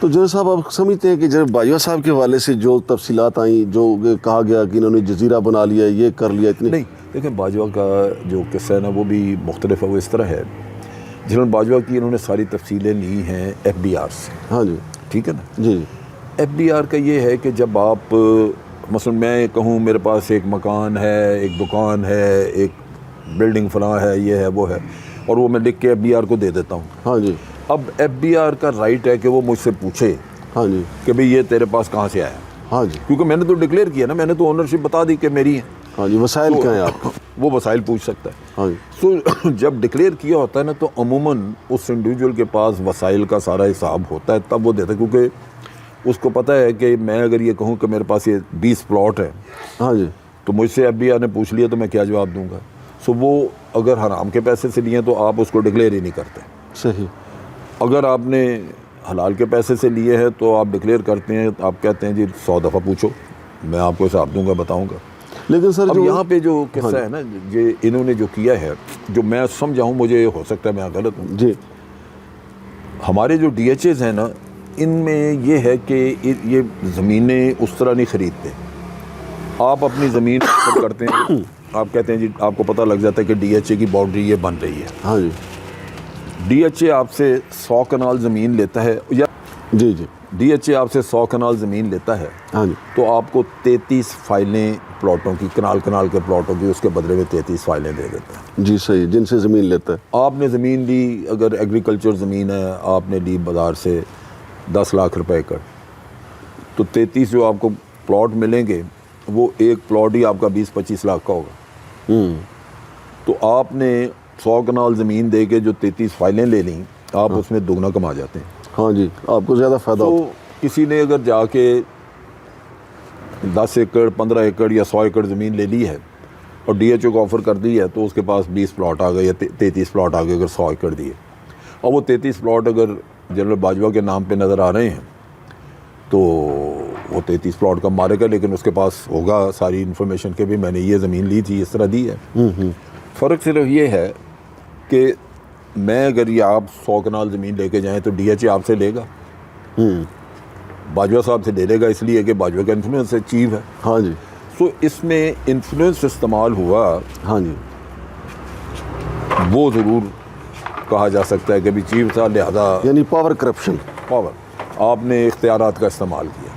تو جو صاحب آپ سمجھتے ہیں کہ جب باجوہ صاحب کے حوالے سے جو تفصیلات آئیں، جو کہا گیا کہ انہوں نے جزیرہ بنا لیا، یہ کر لیا، اتنی نہیں دیکھیں باجوہ کا جو قصہ ہے نا وہ بھی مختلف ہے. وہ اس طرح ہے جنرل باجوہ کی انہوں نے ساری تفصیلیں لی ہیں ایف بی آر سے. ہاں جی ٹھیک ہے نا. جی جی ایف بی آر کا یہ ہے کہ جب آپ مثلا میں کہوں میرے پاس ایک مکان ہے، ایک دکان ہے، ایک بلڈنگ فلاں ہے، یہ ہے وہ ہے، اور وہ میں لکھ کے ایف بی آر کو دے دیتا ہوں. ہاں جی اب ایف بی آر کا رائٹ ہے کہ وہ مجھ سے پوچھے ہاں جی کہ بھئی یہ تیرے پاس کہاں سے آیا، ہاں جی کیونکہ میں نے تو ڈکلیئر کیا نا، میں نے تو اونرشپ بتا دی کہ میری ہے. ہاں جی وسائل کیا ہیں آپ کے؟ وہ وسائل پوچھ سکتا ہے. ہاں جی سو جب ڈکلیئر کیا ہوتا ہے نا تو عموماً اس انڈیویجول کے پاس وسائل کا سارا حساب ہوتا ہے، تب وہ دیتا ہے، کیونکہ اس کو پتہ ہے کہ میں اگر یہ کہوں کہ میرے پاس یہ 20 پلاٹ ہے ہاں جی تو مجھ سے ایف بی آر نے پوچھ لیا تو میں کیا جواب دوں گا. سو وہ اگر حرام کے پیسے سے لیے تو آپ اس کو ڈکلیئر ہی نہیں کرتے. صحیح. اگر آپ نے حلال کے پیسے سے لیے ہیں تو آپ ڈکلیئر کرتے ہیں، آپ کہتے ہیں جی 100 دفعہ پوچھو، میں آپ کو حساب دوں گا، بتاؤں گا. لیکن سر اب جو یہاں پہ جو قصہ ہے نا یہ انہوں نے جو کیا ہے، جو میں سمجھاؤں، مجھے ہو سکتا ہے میں غلط ہوں. جی ہمارے جو ڈی ایچ ایز ہیں نا ان میں یہ ہے کہ یہ زمینیں اس طرح نہیں خریدتے. آپ اپنی زمین کرتے ہیں، آپ کہتے ہیں جی آپ کو پتہ لگ جاتا ہے کہ ڈی ایچ اے کی باؤنڈری یہ بن رہی ہے. ہاں جی ڈی ایچ اے آپ سے 100 کنال زمین لیتا ہے، یا جی جی ڈی ایچ اے آپ سے 100 کنال زمین لیتا ہے ہاں جی تو آپ کو 33 فائلیں پلاٹوں کی، کنال کے پلاٹوں کی، اس کے بدلے میں 33 فائلیں دے دیتا ہے. جی صحیح، جن سے زمین لیتا ہے. آپ نے زمین لی، اگر ایگریکلچر زمین ہے آپ نے لی بازار سے 10 لاکھ روپے ایکڑ، تو 33 جو آپ کو پلاٹ ملیں گے وہ ایک پلاٹ ہی آپ کا 20-25 لاکھ کا ہوگا. تو آپ نے 100 کنال زمین دے کے جو 33 فائلیں لے لیں، آپ اس میں دگنا کما جاتے ہیں. ہاں جی آپ کو زیادہ فائدہ تو ہوتا کسی نے اگر جا کے 10 ایکڑ 15 ایکڑ یا 100 ایکڑ زمین لے لی ہے اور ڈی ایچ او کو آفر کر دی ہے تو اس کے پاس 20 پلاٹ آ گئے یا 33 پلاٹ آ گئے اگر 100 ایکڑ دیے، اور وہ 33 پلاٹ اگر جنرل باجوہ کے نام پہ نظر آ رہے ہیں تو وہ 33 پلاٹ کا مالک ہے، لیکن اس کے پاس ہوگا ساری انفارمیشن کہ بھی میں نے یہ زمین لی تھی، اس طرح دی ہے. فرق صرف یہ ہے کہ میں اگر یہ آپ 100 کنال زمین لے کے جائیں تو ڈی ایچ اے آپ سے لے گا، باجوہ صاحب سے لے لے گا، اس لیے کہ باجوہ کا انفلوئنس ہے، چیف ہے. ہاں جی سو اس میں انفلوئنس استعمال ہوا، ہاں جی وہ ضرور کہا جا سکتا ہے کہ بھی چیف تھا لہذا یعنی پاور کرپشن. پاور، آپ نے اختیارات کا استعمال کیا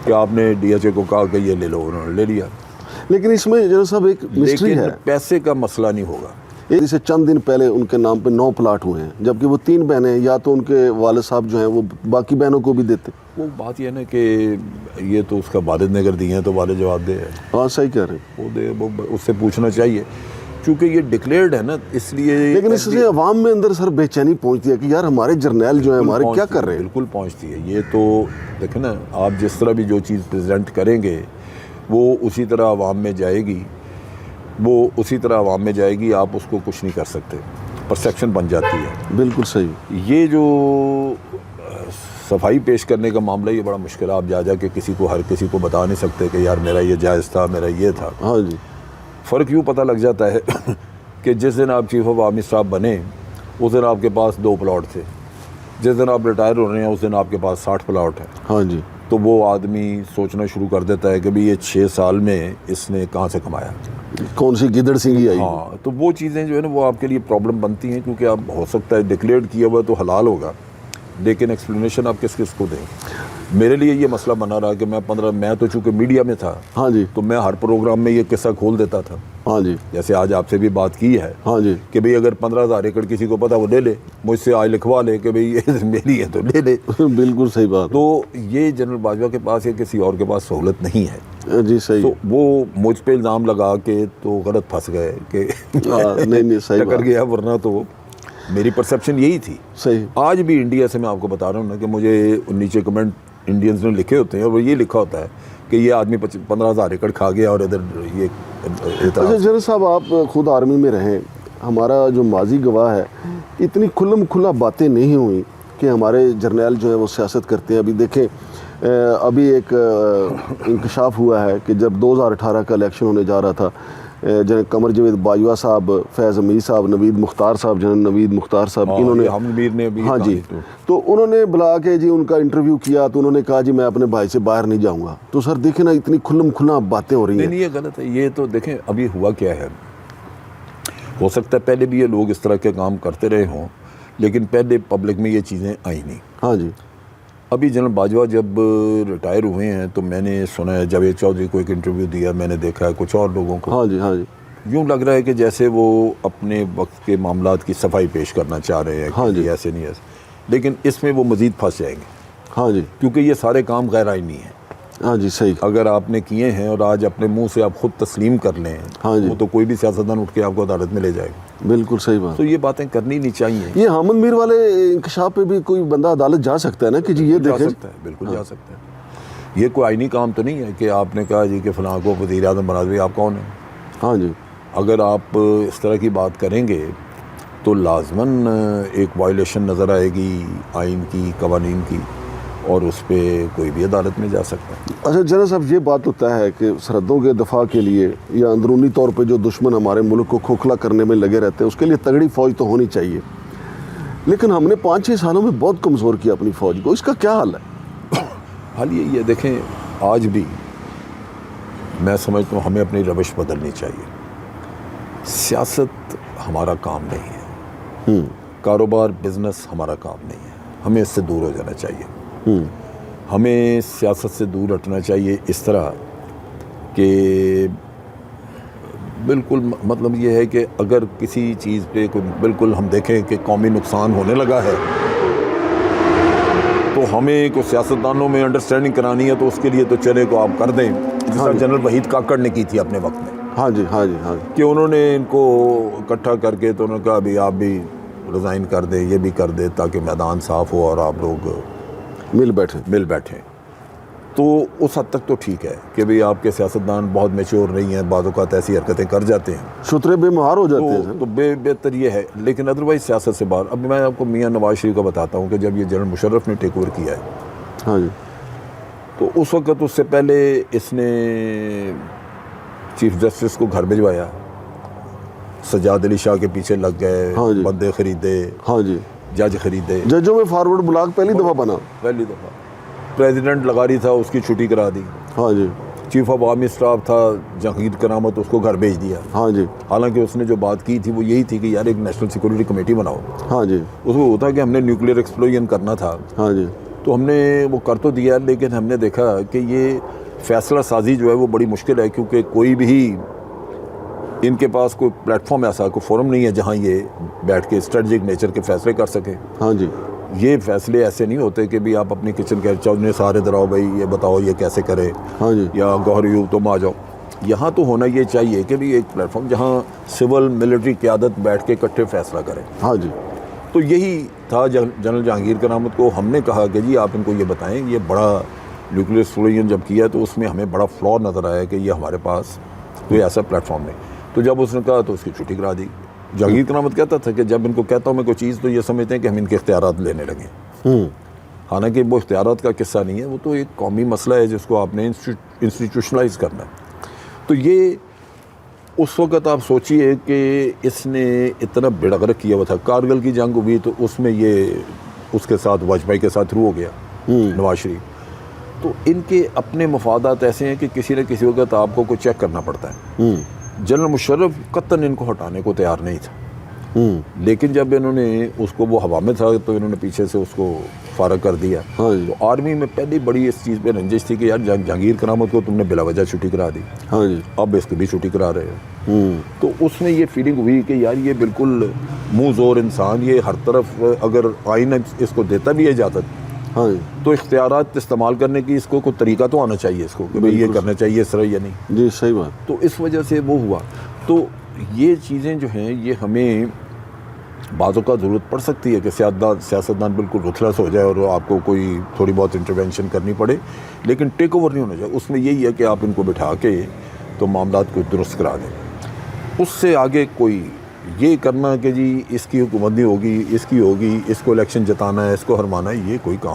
کہ آپ نے ڈی ایچ اے کو کہا کہ یہ لے لو، انہوں نے لے لیا. لیکن اس میں جو صاحب ایک مسٹری لیکن ہے. پیسے کا مسئلہ نہیں ہوگا. سے چند دن پہلے ان کے نام پہ 9 پلاٹ ہوئے ہیں، جبکہ وہ 3 بہنیں، یا تو ان کے والد صاحب جو ہیں وہ باقی بہنوں کو بھی دیتے. وہ بات یہ ہے نا کہ یہ تو اس کا والد نے اگر دی ہیں تو والد جواب دے. ہاں صحیح کہہ رہے ہیں. وہ دے، وہ اس سے پوچھنا چاہیے چونکہ یہ ڈکلیئرڈ ہے نا، اس لیے. لیکن اس سے عوام میں اندر سر بے چینی پہنچتی ہے کہ یار ہمارے جرنیل جو ہیں ہمارے کیا کر رہے ہیں. بالکل پہنچتی ہے. یہ تو دیکھیں نا، آپ جس طرح بھی جو چیز پریزنٹ کریں گے وہ اسی طرح عوام میں جائے گی، آپ اس کو کچھ نہیں کر سکتے، پرسیپشن بن جاتی ہے. بالکل صحیح. یہ جو صفائی پیش کرنے کا معاملہ یہ بڑا مشکل ہے. آپ جا کے ہر کسی کو بتا نہیں سکتے کہ یار میرا یہ جائز تھا، میرا یہ تھا. ہاں جی فرق یوں پتہ لگ جاتا ہے کہ جس دن آپ چیف آف آرمی اسٹاف بنے اس دن آپ کے پاس 2 پلاٹ تھے، جس دن آپ ریٹائر ہو رہے ہیں اس دن آپ کے پاس 60 پلاٹ ہیں. ہاں جی تو وہ آدمی سوچنا شروع کر دیتا ہے کہ بھی یہ 6 سال میں اس نے کہاں سے کمایا، کون سی گدڑ سنگھی آئی. ہاں تو وہ چیزیں جو ہے نا وہ آپ کے لیے پرابلم بنتی ہیں، کیونکہ آپ ہو سکتا ہے ڈکلیئرڈ کیا ہوا تو حلال ہوگا لیکن ایکسپلینیشن آپ کس کو دیں. میرے لیے یہ مسئلہ بنا رہا کہ میں تو چونکہ میڈیا میں تھا، ہاں جی تو میں ہر پروگرام میں یہ قصہ کھول دیتا تھا. ہاں جی جیسے آج آپ سے بھی بات کی ہے ہاں جی کہ بھئی اگر 15,000 ایکڑ کسی کو پتا وہ لے لے، مجھ سے آج لکھوا لے کہ بھئی یہ میری ہے تو لے لے. بالکل صحیح بات. تو یہ جنرل باجوہ کے پاس یا کسی اور کے پاس سہولت نہیں ہے. جی صحیح. تو وہ مجھ پہ الزام لگا کے تو غلط پھنس گئے کہ نہیں صحیح ٹکر گیا، ورنہ تو میری پرسیپشن یہی تھی. صحیح. آج بھی انڈیا سے میں آپ کو بتا رہا ہوں نا کہ مجھے نیچے کمنٹ انڈینز نے لکھے ہوتے ہیں اور وہ یہ لکھا ہوتا ہے کہ یہ آدمی 15,000 ایکڑ کھا گیا اور ادھر یہ. اچھا جنرل صاحب آپ خود آرمی میں رہیں، ہمارا جو ماضی گواہ ہے اتنی کھلم کھلا باتیں نہیں ہوئیں کہ ہمارے جرنیل جو ہے وہ سیاست کرتے ہیں. ابھی دیکھیں ابھی ایک انکشاف ہوا ہے کہ جب 2018 کا الیکشن ہونے جا رہا تھا جناب قمر جاوید باجوہ صاحب، فیض امیر صاحب، نوید مختار صاحب، جناب نوید مختار صاحب، انہوں نے ہم میر نے بھی ہاں جی، تو انہوں نے بلا کے جی ان کا انٹرویو کیا تو انہوں نے کہا جی میں اپنے بھائی سے باہر نہیں جاؤں گا. تو سر دیکھیں نا اتنی کھلم کھلا باتیں ہو رہی ہیں. نہیں یہ غلط ہے. یہ تو دیکھیں ابھی ہوا کیا ہے، ہو سکتا ہے پہلے بھی یہ لوگ اس طرح کے کام کرتے رہے ہوں لیکن پہلے پبلک میں یہ چیزیں آئی نہیں. ہاں جی. ابھی جنرل باجوہ جب ریٹائر ہوئے ہیں تو میں نے سنا ہے جاوید چودھری کو ایک انٹرویو دیا، میں نے دیکھا ہے کچھ اور لوگوں کو، ہاں جی. ہاں جی. یوں لگ رہا ہے کہ جیسے وہ اپنے وقت کے معاملات کی صفائی پیش کرنا چاہ رہے ہیں. ہاں جی. ایسے نہیں ایسے، لیکن اس میں وہ مزید پھنس جائیں گے. ہاں جی. کیونکہ یہ سارے کام غیر آئینی ہیں. ہاں جی صحیح. اگر آپ نے کیے ہیں اور آج اپنے منہ سے آپ خود تسلیم کر لیں، ہاں جی، وہ تو کوئی بھی سیاستدان اٹھ کے آپ کو عدالت میں لے جائے گا. بالکل صحیح بات. تو یہ باتیں کرنی نہیں چاہیے. یہ حامد میر والے انکشاف پہ بھی کوئی بندہ عدالت جا سکتا ہے نا کہ جی یہ جا دیکھیں. سکتا ہے، بالکل جا سکتا ہے. یہ کوئی آئینی کام تو نہیں ہے کہ آپ نے کہا جی کہ فلاں کو وزیر اعظم بنا دیں. آپ کون ہیں؟ ہاں جی. اگر آپ اس طرح کی بات کریں گے تو لازماً ایک وائلیشن نظر آئے گی آئین کی، قوانین کی، اور اس پہ کوئی بھی عدالت میں جا سکتا ہے. اچھا جنرل صاحب یہ بات ہوتا ہے کہ سرحدوں کے دفاع کے لیے یا اندرونی طور پہ جو دشمن ہمارے ملک کو کھوکھلا کرنے میں لگے رہتے ہیں اس کے لیے تگڑی فوج تو ہونی چاہیے، لیکن ہم نے 5-6 سالوں میں بہت کمزور کیا اپنی فوج کو. اس کا کیا حل ہے؟ حال یہی ہے، دیکھیں آج بھی میں سمجھتا ہوں ہمیں اپنی روش بدلنی چاہیے. سیاست ہمارا کام نہیں ہے، کاروبار بزنس ہمارا کام نہیں ہے. ہمیں اس سے دور ہو جانا چاہیے. ہمیں سیاست سے دور ہٹنا چاہیے اس طرح کہ بالکل مطلب یہ ہے کہ اگر کسی چیز پہ کوئی بالکل ہم دیکھیں کہ قومی نقصان ہونے لگا ہے تو ہمیں کوئی سیاستدانوں میں انڈرسٹینڈنگ کرانی ہے تو اس کے لیے تو چلے کو آپ کر دیں، جس طرح جنرل وحید کاکڑ نے کی تھی اپنے وقت میں. ہاں جی. ہاں جی. ہاں جی. کہ انہوں نے ان کو اکٹھا کر کے تو انہوں نے کہا ابھی آپ بھی ریزائن کر دیں، یہ بھی کر دیں تاکہ میدان صاف ہو اور آپ لوگ مل بیٹھیں. تو اس حد تک تو ٹھیک ہے کہ بھئی آپ کے سیاستدان بہت میچور نہیں ہیں، بعض اوقات ایسی حرکتیں کر جاتے ہیں، شترے بے مہار ہو جاتے ہیں. تو بہتر یہ ہے. لیکن ادروائز سیاست سے باہر. اب میں آپ کو میاں نواز شریف کا بتاتا ہوں کہ جب یہ جنرل مشرف نے ٹیک اوور کیا ہے ہاں جی، تو اس وقت اس سے پہلے اس نے چیف جسٹس کو گھر بھجوایا، سجاد علی شاہ کے پیچھے لگ گئے، ہاں جی، بندے خریدے، ہاں جی، جج خریدے. ججوں میں فارورڈ بلاک پہلی دفعہ بنا. پہلی دفعہ پریزیڈنٹ لغاری تھا، اس کی چھٹی کرا دی. ہاں جی، چیف آف آرمی اسٹاف تھا جہانگیر کرامت، اس کو گھر بھیج دیا. ہاں جی، حالانکہ اس نے جو بات کی تھی وہ یہی تھی کہ یار ایک نیشنل سیکورٹی کمیٹی بناؤ. ہاں جی، اس میں ہوتا کہ ہم نے نیوکلیر ایکسپلوژن کرنا تھا ہاں جی، تو ہم نے وہ کر تو دیا، لیکن ہم نے دیکھا کہ یہ فیصلہ سازی جو ہے وہ بڑی مشکل ہے، کیونکہ کوئی بھی ان کے پاس کوئی پلیٹ فارم ایسا کوئی فورم نہیں ہے جہاں یہ بیٹھ کے اسٹریٹجک نیچر کے فیصلے کر سکے. ہاں جی، یہ فیصلے ایسے نہیں ہوتے کہ بھی آپ اپنی کچن کے چودھری سارے دراؤ بھائی یہ بتاؤ یہ کیسے کرے، ہاں جی، یا گوہر یو تم آ جاؤ. یہاں تو ہونا یہ چاہیے کہ بھی ایک پلیٹ فارم جہاں سول ملٹری قیادت بیٹھ کے اکٹھے فیصلہ کرے. ہاں جی. تو یہی تھا جنرل جہانگیر کرامت کو ہم نے کہا کہ جی آپ ان کو یہ بتائیں، یہ بڑا نیوکلیر ایکسپلوژن جب کیا تو اس میں ہمیں بڑا فلا نظر آیا کہ یہ ہمارے پاس کوئی ایسا پلیٹ فارم نہیں. تو جب اس نے کہا تو اس کی چھٹی کرا دی. جہانگیر کرامت کہتا تھا کہ جب ان کو کہتا ہوں میں کوئی چیز تو یہ سمجھتے ہیں کہ ہم ان کے اختیارات لینے لگیں. حالانکہ وہ اختیارات کا قصہ نہیں ہے، وہ تو ایک قومی مسئلہ ہے جس کو آپ نے انسٹیٹیوشنلائز کرنا ہے. تو یہ اس وقت آپ سوچئے کہ اس نے اتنا بیڑا غرق کیا ہوا تھا. کارگل کی جنگ ہوئی تو اس میں یہ اس کے ساتھ واجپئی کے ساتھ تھرو ہو گیا نواز شریف. تو ان کے اپنے مفادات ایسے ہیں کہ کسی نہ کسی وقت آپ کو کوئی چیک کرنا پڑتا ہے. جنرل مشرف قطعاً ان کو ہٹانے کو تیار نہیں تھا، لیکن جب انہوں نے اس کو وہ ہوا میں تھا تو انہوں نے پیچھے سے اس کو فارغ کر دیا. تو آرمی میں پہلی بڑی اس چیز پہ رنجش تھی کہ یار جہانگیر کرامت کو تم نے بلا وجہ چھٹی کرا دی، اب اس کی بھی چھٹی کرا رہے ہو. تو اس میں یہ فیلنگ ہوئی کہ یار یہ بالکل منہ زور انسان، یہ ہر طرف اگر آئین اس کو دیتا بھی اجازت تو اختیارات استعمال کرنے کی اس کو کوئی طریقہ تو آنا چاہیے اس کو کہ بھئی یہ کرنا چاہیے اس طرح یا نہیں. جی صحیح بات. تو اس وجہ سے وہ ہوا. تو یہ چیزیں جو ہیں یہ ہمیں بعض اوقات ضرورت پڑ سکتی ہے کہ سیاستدان بالکل رتھلس ہو جائے اور آپ کو کوئی تھوڑی بہت انٹروینشن کرنی پڑے، لیکن ٹیک اوور نہیں ہونا چاہیے. اس میں یہی ہے کہ آپ ان کو بٹھا کے تو معاملات کو درست کرا دیں. اس سے آگے کوئی یہ کرنا کہ جی اس کی حکومت نہیں ہوگی، اس کی ہوگی، اس کو الیکشن جتانا ہے، اس کو ہرمانا ہے، یہ کوئی کام